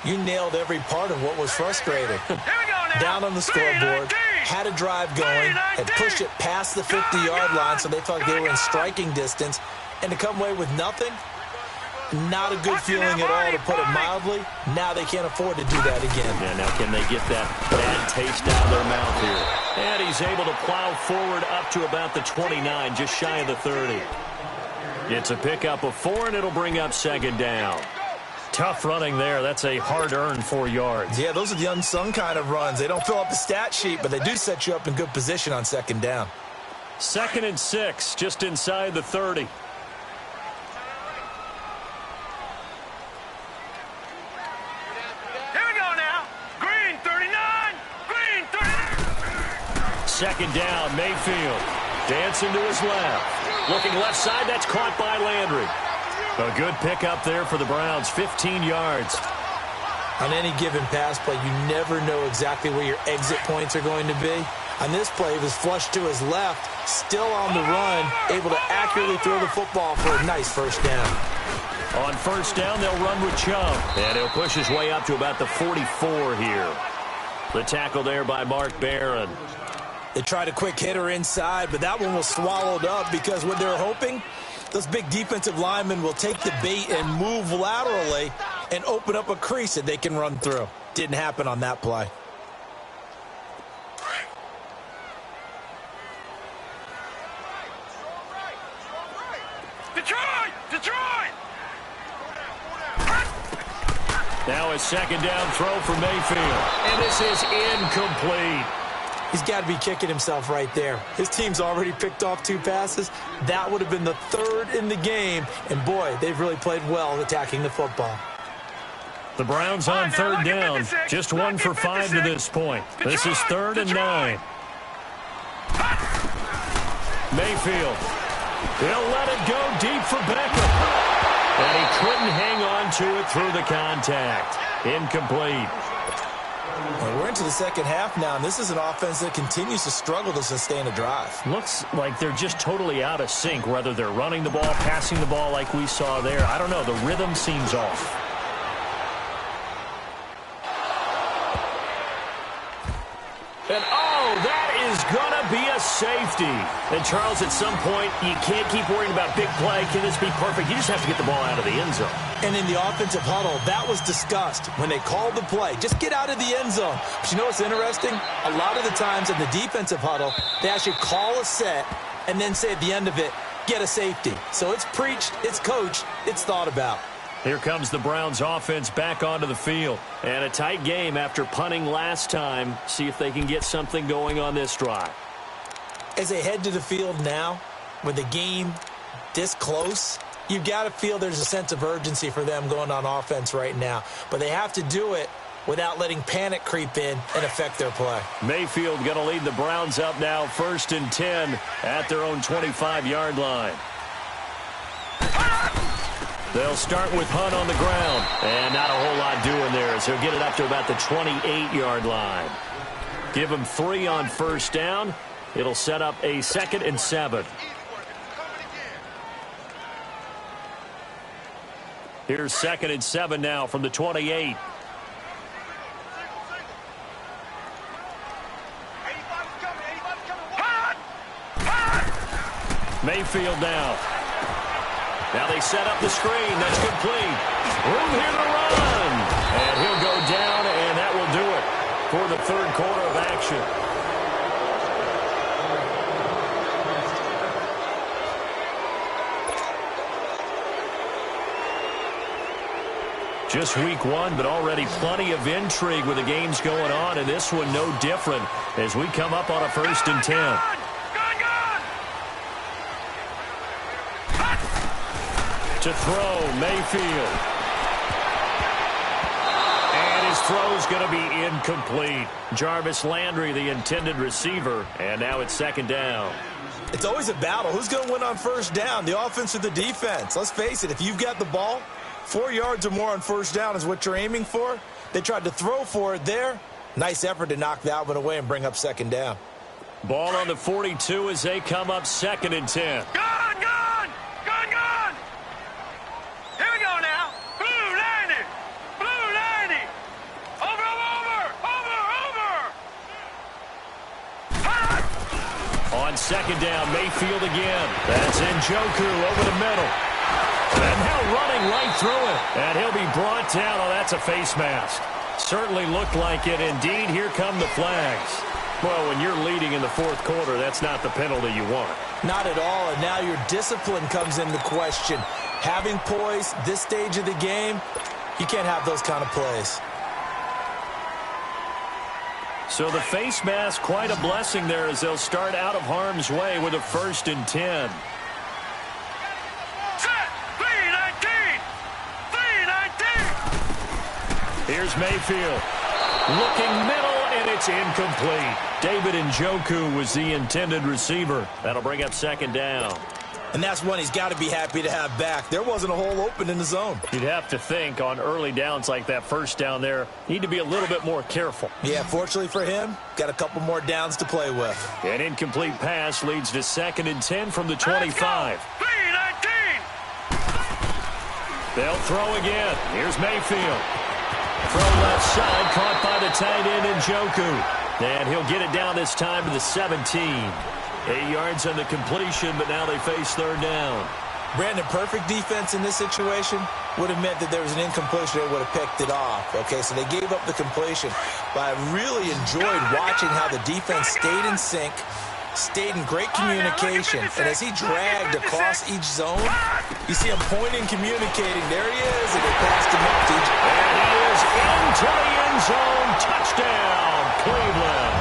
B: You nailed every part of what was frustrating.
C: Here we go now.
B: Down on the scoreboard, had a drive going, had pushed it past the 50-yard line, so they felt they were in striking distance, and to come away with nothing, not a good feeling at all, to put it mildly. Now they can't afford to do that again.
A: Yeah, now can they get that bad taste out of their mouth here? And he's able to plow forward up to about the 29, just shy of the 30. It's a pickup of 4, and it'll bring up 2nd down. Tough running there. That's a hard-earned 4 yards.
B: Yeah, those are the unsung kind of runs. They don't fill up the stat sheet, but they do set you up in good position on 2nd down.
A: 2nd and 6, just inside the 30. Second down, Mayfield. Dancing to his left. Looking left side, that's caught by Landry. A good pickup there for the Browns, 15 yards.
B: On any given pass play, you never know exactly where your exit points are going to be. On this play, it was flushed to his left, still on the run, able to accurately throw the football for a nice first down.
A: On first down, they'll run with Chubb. And he'll push his way up to about the 44 here. The tackle there by Mark Barron.
B: They tried a quick hitter inside, but that one was swallowed up because what they're hoping, those big defensive linemen will take the bait and move laterally and open up a crease that they can run through. Didn't happen on that play.
C: Detroit! Detroit!
A: Now a 2nd down throw for Mayfield. And this is incomplete.
B: He's got to be kicking himself right there. His team's already picked off 2 passes. That would have been the 3rd in the game. And, boy, they've really played well attacking the football.
A: The Browns on 3rd down. Just 1 for 5 to this point. This is 3rd and 9. Mayfield. He'll let it go deep for Beckham. And he couldn't hang on to it through the contact. Incomplete.
B: And we're into the second half now, and this is an offense that continues to struggle to sustain a drive.
A: Looks like they're just totally out of sync, whether they're running the ball, passing the ball like we saw there. I don't know. The rhythm seems off. And, oh, that is going to be a safety. And, Charles, at some point, you can't keep worrying about big play. Can this be perfect? You just have to get the ball out of the end zone.
B: And in the offensive huddle, that was discussed when they called the play. Just get out of the end zone. But you know what's interesting? A lot of the times in the defensive huddle, they actually call a set and then say at the end of it, get a safety. So it's preached, it's coached, it's thought about.
A: Here comes the Browns offense back onto the field. And a tight game after punting last time. See if they can get something going on this drive.
B: As they head to the field now, with the game this close, you've got to feel there's a sense of urgency for them going on offense right now. But they have to do it without letting panic creep in and affect their play.
A: Mayfield going to lead the Browns up now, 1st and 10 at their own 25-yard line. They'll start with Hunt on the ground. And not a whole lot doing there as he'll get it up to about the 28-yard line. Give him 3 on 1st down. It'll set up a 2nd and 7. Here's 2nd and 7 now from the 28. Mayfield now. Now they set up the screen. That's complete. Room here to run. And he'll go down, and that will do it for the 3rd quarter of action. Just week 1, but already plenty of intrigue with the games going on, and this one no different as we come up on a 1st and 10. To throw, Mayfield. And his throw's going to be incomplete. Jarvis Landry, the intended receiver, and now it's 2nd down.
B: It's always a battle. Who's going to win on 1st down, the offense or the defense? Let's face it, if you've got the ball, 4 yards or more on 1st down is what you're aiming for. They tried to throw for it there. Nice effort to knock that one away and bring up 2nd down.
A: Ball on the 42 as they come up 2nd and 10. On 2nd down, Mayfield again. That's Njoku over the middle. And now running right through it. And he'll be brought down. Oh, that's a face mask. Certainly looked like it. Indeed, here come the flags. Well, when you're leading in the 4th quarter, that's not the penalty you want.
B: Not at all, and now your discipline comes into question. Having poise this stage of the game, you can't have those kind of plays.
A: So the face mask, quite a blessing there as they'll start out of harm's way with a 1st and 10. Here's Mayfield. Looking middle, and it's incomplete. David Njoku was the intended receiver. That'll bring up 2nd down.
B: And that's one he's got to be happy to have back. There wasn't a hole open in the zone.
A: You'd have to think on early downs like that 1st down there, need to be a little bit more careful.
B: Yeah, fortunately for him, got a couple more downs to play with.
A: An incomplete pass leads to 2nd and 10 from the 25. They'll throw again. Here's Mayfield. Throw left side, caught by the tight end Njoku. And he'll get it down this time to the 17. 8 yards on the completion, but now they face 3rd down.
B: Brandon, perfect defense in this situation would have meant that there was an incompletion. They would have picked it off. Okay, so they gave up the completion. But I really enjoyed watching how the defense stayed in sync, stayed in great communication. And as he dragged across each zone, you see him pointing, communicating. There he is, and they passed him up.
A: And he is into the end zone. Touchdown, Cleveland.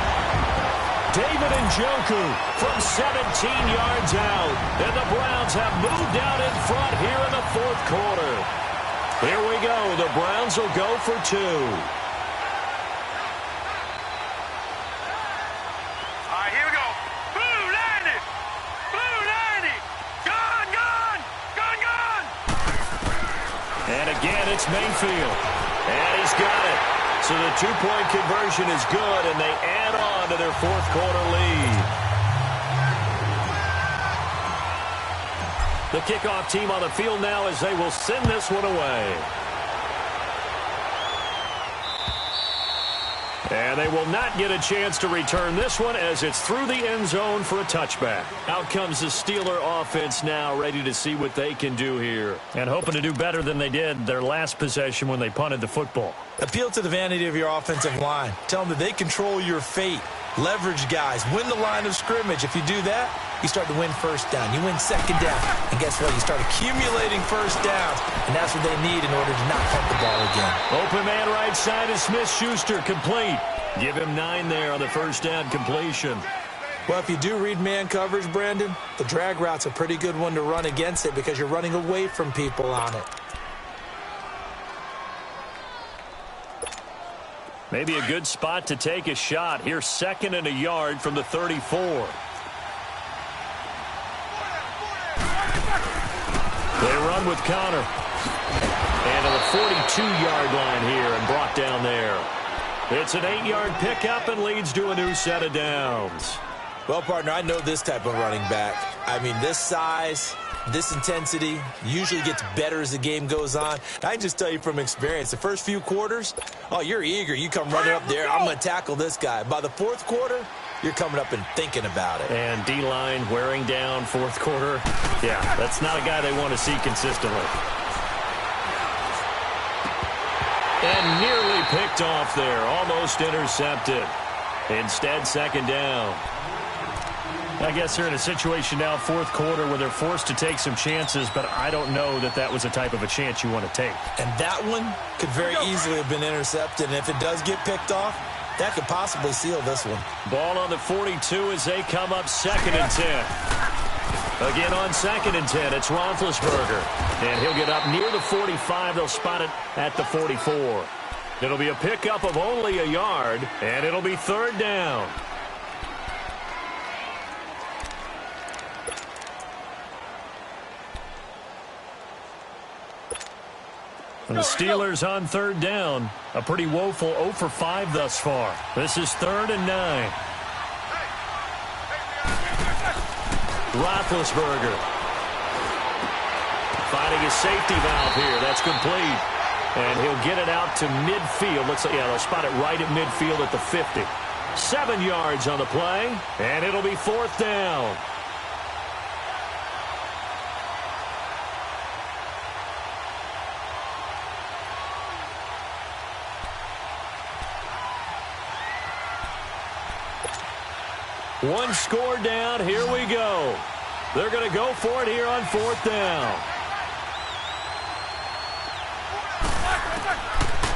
A: David Njoku from 17 yards out. And the Browns have moved out in front here in the 4th quarter. Here we go. The Browns will go for 2. And again, it's Mayfield. And he's got it. So the two-point conversion is good, and they add on to their fourth-quarter lead. The kickoff team on the field now as they will send this one away. And they will not get a chance to return this one as it's through the end zone for a touchback. Out comes the Steeler offense now, ready to see what they can do here. And hoping to do better than they did their last possession when they punted the football.
B: Appeal to the vanity of your offensive line. Tell them that they control your fate. Leverage guys. Win the line of scrimmage. If you do that, you start to win first down. You win second down. And guess what? You start accumulating first downs. And that's what they need in order to not punt the ball again.
A: Open man right side is Smith-Schuster, complete. Give him 9 there on the first down completion.
B: Well, if you do read man coverage, Brandon, the drag route's a pretty good one to run against it because you're running away from people on it.
A: Maybe a good spot to take a shot. Here's 2nd and a yard from the 34. They run with Connor. And to the 42-yard line here and brought down there. It's an 8-yard pickup and leads to a new set of downs.
B: Well, partner, I know this type of running back. I mean, this size, this intensity usually gets better as the game goes on. I can just tell you from experience, the first few quarters, oh, you're eager. You come running up there, I'm going to tackle this guy. By the fourth quarter, you're coming up and thinking about it.
A: And D-line wearing down fourth quarter. Yeah, that's not a guy they want to see consistently. And nearly picked off there. Almost intercepted. Instead, 2nd down. I guess they're in a situation now, fourth quarter, where they're forced to take some chances, but I don't know that that was a type of a chance you want to take.
B: And that one could very easily have been intercepted. And if it does get picked off, that could possibly seal this one.
A: Ball on the 42 as they come up 2nd and 10. Again on 2nd and 10, it's Roethlisberger. And he'll get up near the 45. They'll spot it at the 44. It'll be a pickup of only a yard, and it'll be 3rd down. And the Steelers on 3rd down. A pretty woeful 0 for 5 thus far. This is 3rd and 9. Roethlisberger finding his safety valve here. That's complete. And he'll get it out to midfield. Looks like, yeah, they'll spot it right at midfield at the 50. 7 yards on the play, and it'll be 4th down. One score down. Here we go. They're going to go for it here on 4th down.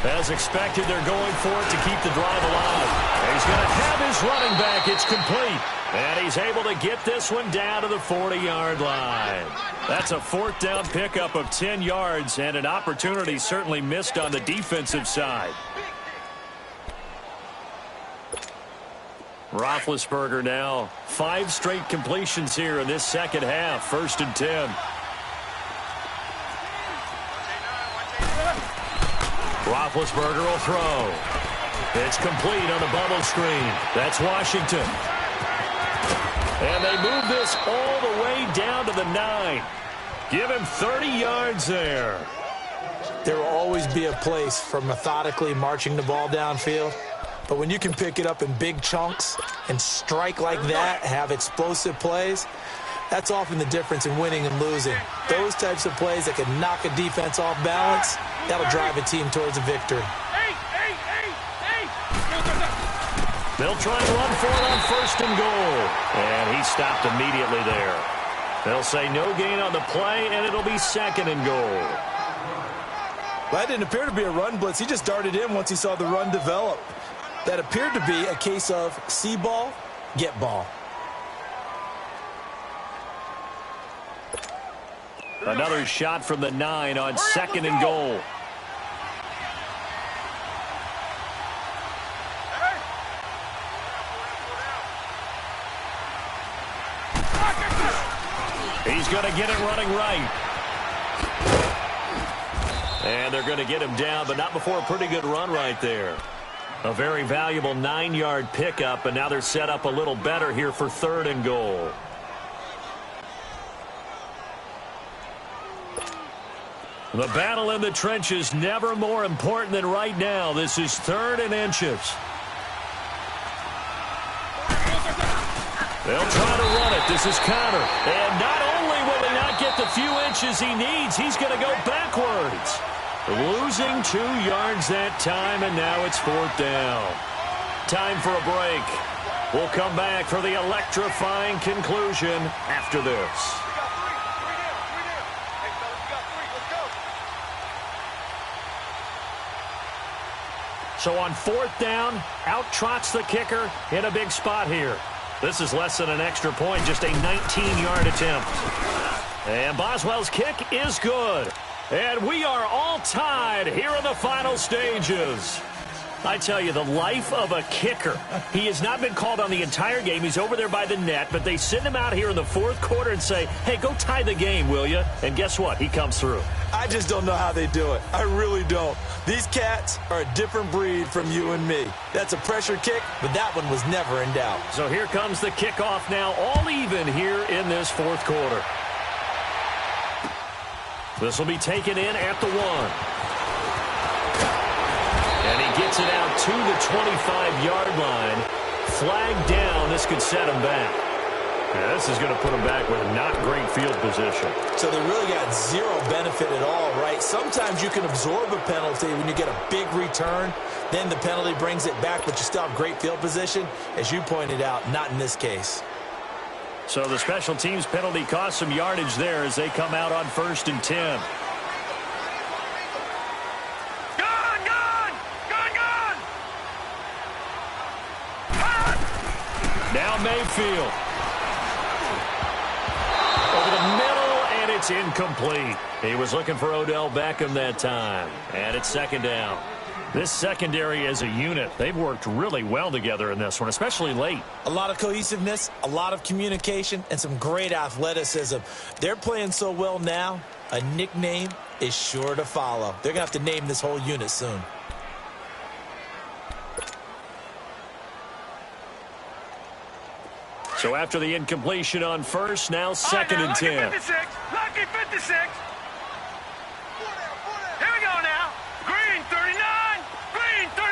A: As expected, they're going for it to keep the drive alive. And he's going to have his running back. It's complete. And he's able to get this one down to the 40-yard line. That's a 4th down pickup of 10 yards and an opportunity certainly missed on the defensive side. Roethlisberger now 5 straight completions here in this second half. 1st and 10. Roethlisberger will throw. It's complete on the bubble screen. That's Washington. And they move this all the way down to the 9. Give him 30 yards there.
B: There will always be a place for methodically marching the ball downfield. But when you can pick it up in big chunks and strike like that, have explosive plays, that's often the difference in winning and losing. Those types of plays that can knock a defense off balance, that'll drive a team towards a victory.
A: They'll try and run for it on 1st and goal. And he stopped immediately there. They'll say no gain on the play, and it'll be 2nd and goal.
B: Well, that didn't appear to be a run blitz. He just darted in once he saw the run develop. That appeared to be a case of see ball, get ball.
A: Another shot from the 9 on 2nd and goal. He's going to get it running right. And they're going to get him down, but not before a pretty good run right there. A very valuable 9-yard pickup, and now they're set up a little better here for 3rd and goal. The battle in the trenches never more important than right now. This is 3rd and inches. They'll try to run it. This is Connor. And not only will he not get the few inches he needs, he's going to go backwards. Losing 2 yards that time, and now it's 4th down. Time for a break. We'll come back for the electrifying conclusion after this. So on 4th down, out trots the kicker in a big spot here. This is less than an extra point, just a 19-yard attempt. And Boswell's kick is good. And we are all tied here in the final stages. I tell you, the life of a kicker. He has not been called on the entire game. He's over there by the net, but they send him out here in the 4th quarter and say, hey, go tie the game, will you? And guess what? He comes through.
B: I just don't know how they do it. I really don't. These cats are a different breed from you and me. That's a pressure kick, but that one was never in doubt.
A: So here comes the kickoff now, all even here in this 4th quarter. This will be taken in at the 1. And he gets it out to the 25-yard line. Flag down. This could set him back. Yeah, this is going to put him back with not great field position.
B: So they really got zero benefit at all, right? Sometimes you can absorb a penalty when you get a big return. Then the penalty brings it back, but you still have great field position. As you pointed out, not in this case.
A: So the special teams penalty cost some yardage there as they come out on 1st and 10. Now Mayfield. Over the middle, and it's incomplete. He was looking for Odell Beckham that time. And it's 2nd down. This secondary as a unit, they've worked really well together in this one, especially late.
B: A lot of cohesiveness, a lot of communication, and some great athleticism. They're playing so well now, a nickname is sure to follow. They're going to have to name this whole unit soon.
A: So after the incompletion on 1st, now 2nd and 10.
C: Lucky 56. Lucky 56. Here we go now. Green 39. Green 39.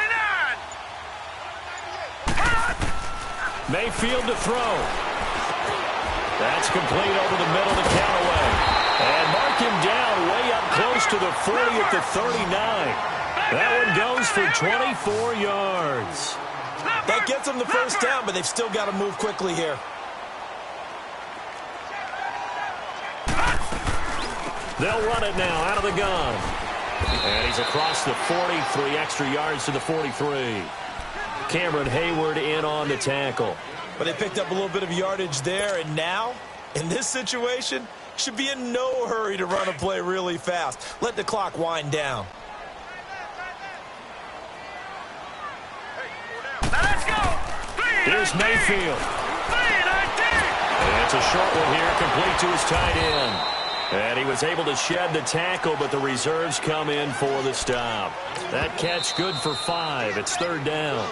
A: Mayfield to throw. That's complete over the middle to Callaway. And mark him down way up close to the 40 at the 39. That one goes for 24 yards.
B: That gets them the 1st down, but they've still got to move quickly here.
A: They'll run it now out of the gun. And he's across the 40, 3 extra yards to the 43. Cameron Hayward in on the tackle.
B: But they picked up a little bit of yardage there, and now, in this situation, should be in no hurry to run a play really fast. Let the clock wind down.
A: Here's Mayfield. And it's a short one here, complete to his tight end. And he was able to shed the tackle, but the reserves come in for the stop. That catch good for 5. It's 3rd down.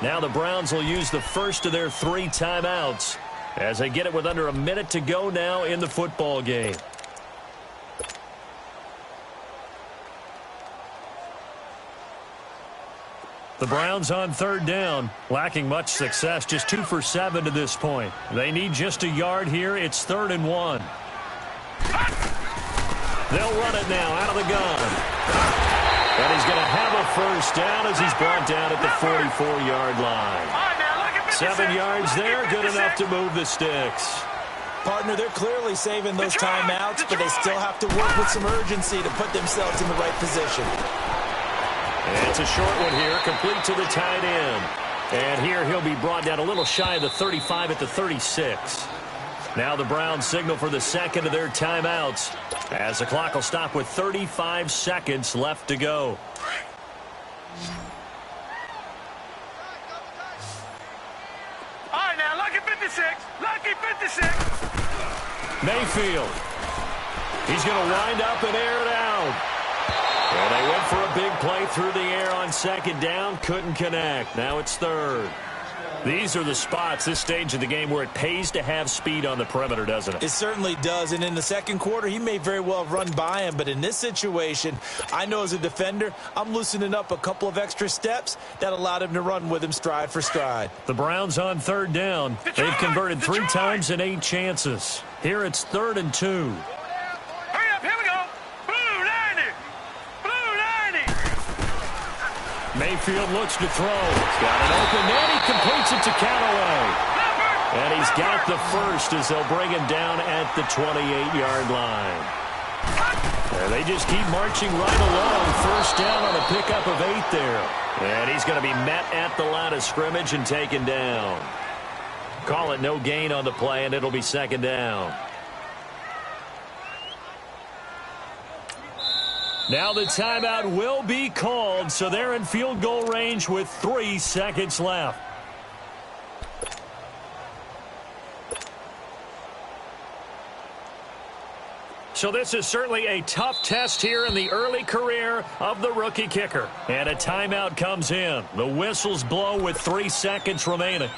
A: Now the Browns will use the first of their 3 timeouts as they get it with under a minute to go now in the football game. The Browns on 3rd down, lacking much success, just 2 for 7 to this point. They need just a yard here. It's 3rd and 1. They'll run it now out of the gun. And he's going to have a 1st down as he's brought down at the 44-yard line. 7 yards there, good enough to move the sticks.
B: Partner, they're clearly saving those timeouts, but they still have to work with some urgency to put themselves in the right position.
A: And it's a short one here, complete to the tight end. And here he'll be brought down a little shy of the 35 at the 36. Now the Browns signal for the second of their timeouts as the clock will stop with 35 seconds left to go.
C: All right, now, lucky 56. Lucky 56.
A: Mayfield. He's going to wind up and air it out. And they went for a big play through the air on second down. Couldn't connect. Now it's third. These are the spots, this stage of the game, where it pays to have speed on the perimeter, doesn't it?
B: It certainly does. And in the second quarter, he may very well have run by him. But in this situation, I know as a defender, I'm loosening up a couple of extra steps that allowed him to run with him stride for stride.
A: The Browns on third down. They've converted 3 times in 8 chances. Here it's 3rd and 2.
C: Hurry up, here we go. Blue 90. Blue 90.
A: Mayfield looks to throw. He's got an open man. He completes it to Callaway. And he's got the first as they'll bring him down at the 28-yard line. And they just keep marching right along. First down on a pickup of 8 there. And he's going to be met at the line of scrimmage and taken down. Call it no gain on the play, and it'll be second down. Now the timeout will be called, so they're in field goal range with 3 seconds left. So this is certainly a tough test here in the early career of the rookie kicker. And a timeout comes in. The whistles blow with 3 seconds remaining.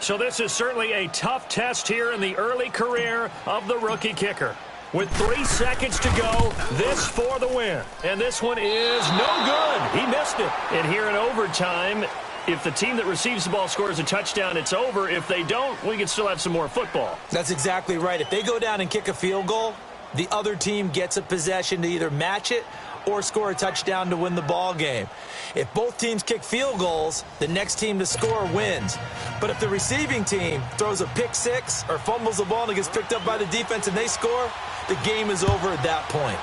A: So this is certainly a tough test here in the early career of the rookie kicker. With 3 seconds to go, this for the win. And this one is no good. He missed it. And here in overtime, if the team that receives the ball scores a touchdown, it's over. If they don't, we can still have some more football.
B: That's exactly right. If they go down and kick a field goal, the other team gets a possession to either match it or score a touchdown to win the ball game. If both teams kick field goals, the next team to score wins. But if the receiving team throws a pick six or fumbles the ball and it gets picked up by the defense and they score, the game is over at that point.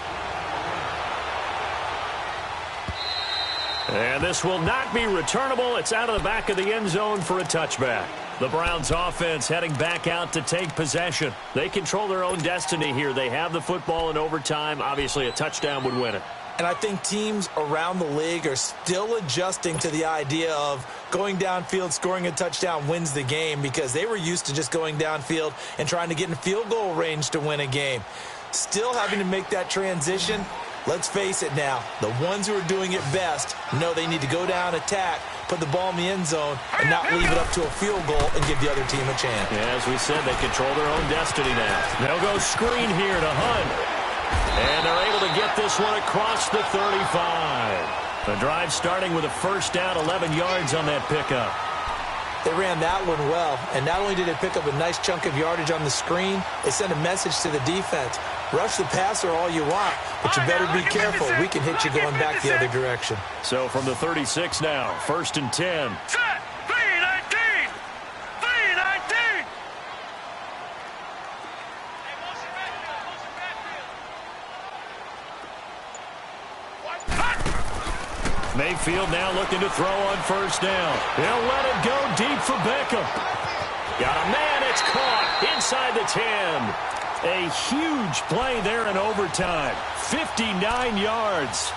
A: And this will not be returnable. It's out of the back of the end zone for a touchback. The Browns offense heading back out to take possession. They control their own destiny here. They have the football in overtime. Obviously, a touchdown would win it.
B: And I think teams around the league are still adjusting to the idea of going downfield, scoring a touchdown wins the game, because they were used to just going downfield and trying to get in field goal range to win a game. Still having to make that transition. Let's face it now, the ones who are doing it best know they need to go down, attack, put the ball in the end zone, and not leave it up to a field goal and give the other team a chance.
A: Yeah, as we said, they control their own destiny now. They'll go screen here to Hunt. And they're able to get this one across the 35. The drive starting with a first down, 11 yards on that pickup.
B: They ran that one well, and not only did it pick up a nice chunk of yardage on the screen, it sent a message to the defense. Rush the passer all you want, but you better be careful. We can hit you going back the other direction.
A: So from the 36 now, 1st and 10.
C: Set. 3-19. 3-19.
A: Mayfield now looking to throw on first down. They'll let it go deep for Beckham. Got a man, it's caught inside the 10. A huge play there in overtime. 59 yards.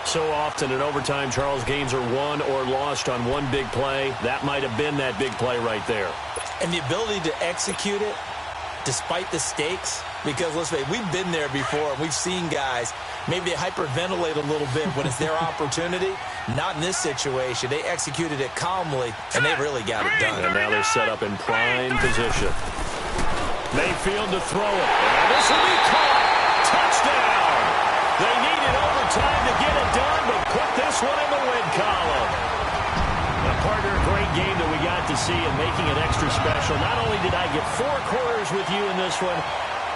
A: So often in overtime, Charles, games are won or lost on one big play. That might have been that big play right there.
B: And the ability to execute it despite the stakes, because let's face it, we've been there before. We've seen guys maybe they hyperventilate a little bit when it's their opportunity. Not in this situation. They executed it calmly, and they really got it done.
A: And now they're set up in prime position. Mayfield to throw it. And this will be caught. Touchdown. They needed overtime to get it done, but put this one in the win column. Now, partner, a great game that we got to see and making it extra special. Not only did I get 4 quarters with you in this one,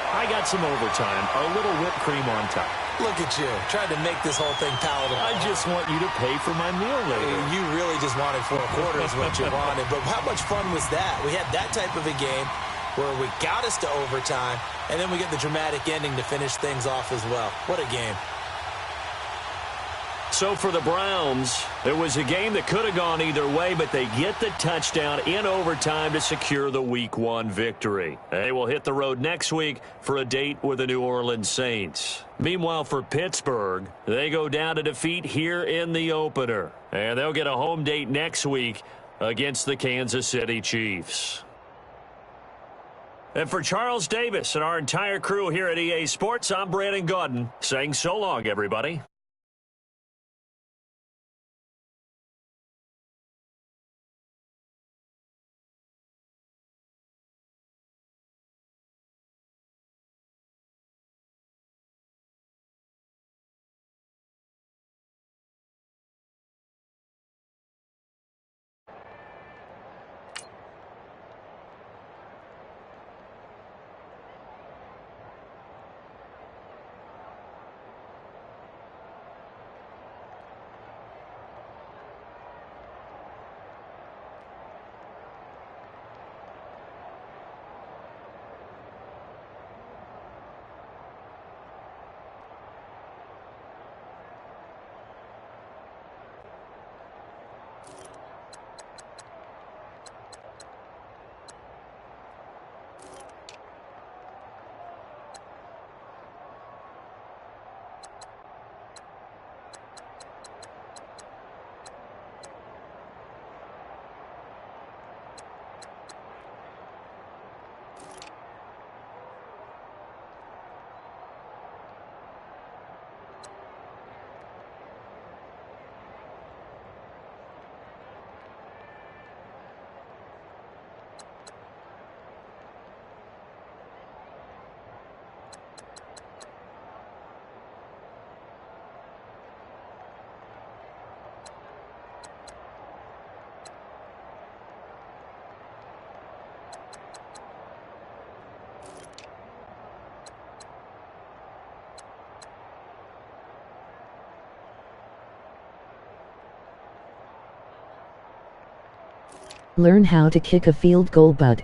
A: I got some overtime, a little whipped cream on top.
B: Look at you, trying to make this whole thing palatable.
A: I just want you to pay for my meal later.
B: You really just wanted 4 quarters what you wanted. But how much fun was that? We had that type of a game where we got us to overtime, and then we get the dramatic ending to finish things off as well. What a game.
A: So for the Browns, it was a game that could have gone either way, but they get the touchdown in overtime to secure the Week 1 victory. They will hit the road next week for a date with the New Orleans Saints. Meanwhile, for Pittsburgh, they go down to defeat here in the opener, and they'll get a home date next week against the Kansas City Chiefs. And for Charles Davis and our entire crew here at EA Sports, I'm Brandon Gaudin saying so long, everybody.
D: Learn how to kick a field goal, bud.